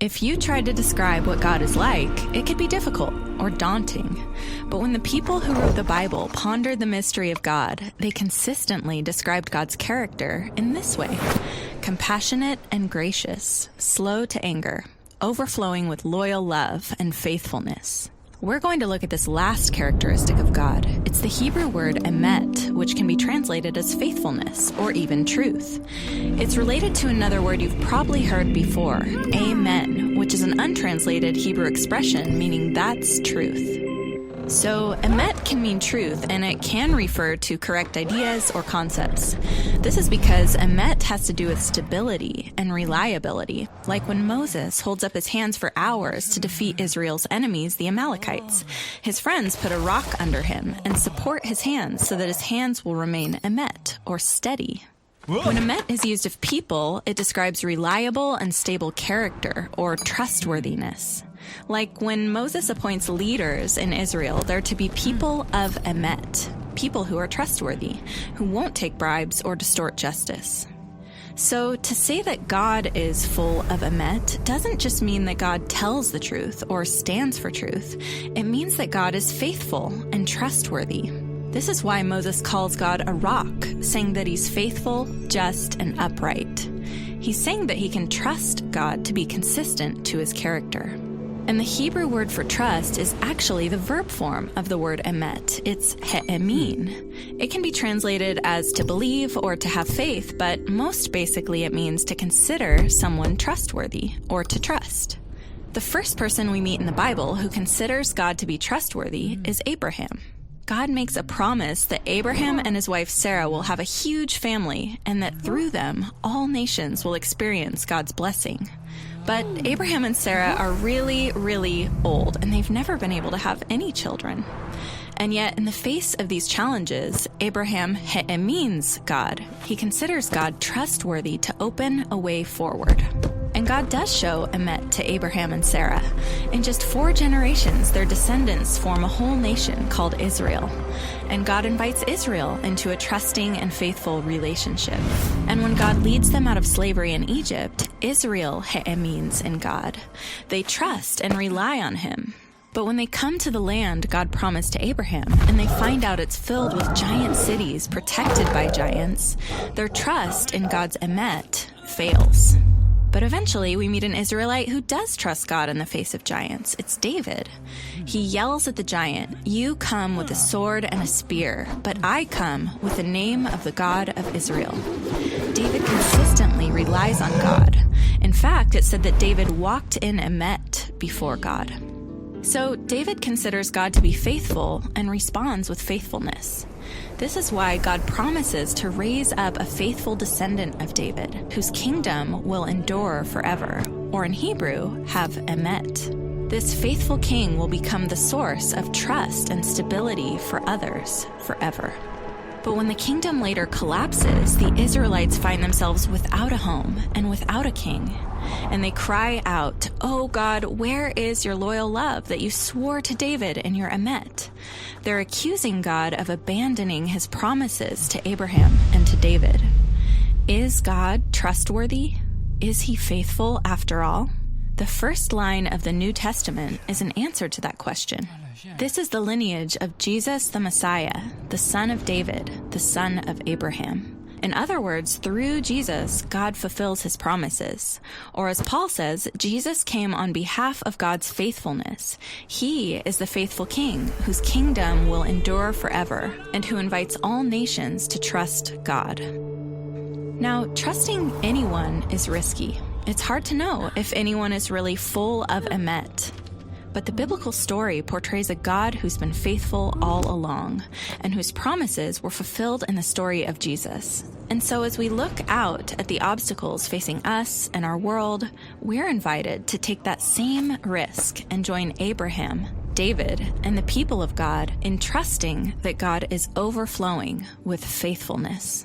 If you tried to describe what God is like, it could be difficult or daunting. But when the people who wrote the Bible pondered the mystery of God, they consistently described God's character in this way: compassionate and gracious, slow to anger, overflowing with loyal love and faithfulness. We're going to look at this last characteristic of God. It's the Hebrew word emet, which can be translated as faithfulness or even truth. It's related to another word you've probably heard before, amen, which is an untranslated Hebrew expression meaning that's truth. So, emet can mean truth, and it can refer to correct ideas or concepts. This is because emet has to do with stability and reliability, like when Moses holds up his hands for hours to defeat Israel's enemies, the Amalekites. His friends put a rock under him and support his hands so that his hands will remain emet, or steady. When emet is used of people, it describes reliable and stable character, or trustworthiness. Like when Moses appoints leaders in Israel, they're to be people of emet, people who are trustworthy, who won't take bribes or distort justice. So to say that God is full of emet doesn't just mean that God tells the truth or stands for truth. It means that God is faithful and trustworthy. This is why Moses calls God a rock, saying that he's faithful, just, and upright. He's saying that he can trust God to be consistent to his character. And the Hebrew word for trust is actually the verb form of the word emet. It's he'emin. It can be translated as to believe or to have faith, but most basically it means to consider someone trustworthy or to trust. The first person we meet in the Bible who considers God to be trustworthy is Abraham. God makes a promise that Abraham and his wife Sarah will have a huge family and that through them, all nations will experience God's blessing. But Abraham and Sarah are really, really old, and they've never been able to have any children. And yet, in the face of these challenges, Abraham he'emins God. He considers God trustworthy to open a way forward. And God does show emet to Abraham and Sarah. In just 4 generations, their descendants form a whole nation called Israel. And God invites Israel into a trusting and faithful relationship. And when God leads them out of slavery in Egypt, Israel he'emins in God. They trust and rely on him. But when they come to the land God promised to Abraham, and they find out it's filled with giant cities protected by giants, their trust in God's emet fails. But eventually, we meet an Israelite who does trust God in the face of giants. It's David. He yells at the giant, "You come with a sword and a spear, but I come with the name of the God of Israel." David consistently relies on God. In fact, it said that David walked in emet before God. So David considers God to be faithful and responds with faithfulness. This is why God promises to raise up a faithful descendant of David, whose kingdom will endure forever, or in Hebrew, have emet. This faithful king will become the source of trust and stability for others forever. But when the kingdom later collapses, the Israelites find themselves without a home and without a king. And they cry out, "Oh God, where is your loyal love that you swore to David in your emet?" They're accusing God of abandoning his promises to Abraham and to David. Is God trustworthy? Is he faithful after all? The first line of the New Testament is an answer to that question. This is the lineage of Jesus the Messiah, the son of David, the son of Abraham. In other words, through Jesus, God fulfills his promises. Or as Paul says, Jesus came on behalf of God's faithfulness. He is the faithful king whose kingdom will endure forever and who invites all nations to trust God. Now, trusting anyone is risky. It's hard to know if anyone is really full of emet. But the biblical story portrays a God who's been faithful all along and whose promises were fulfilled in the story of Jesus. And so as we look out at the obstacles facing us and our world, we're invited to take that same risk and join Abraham, David, and the people of God in trusting that God is overflowing with faithfulness.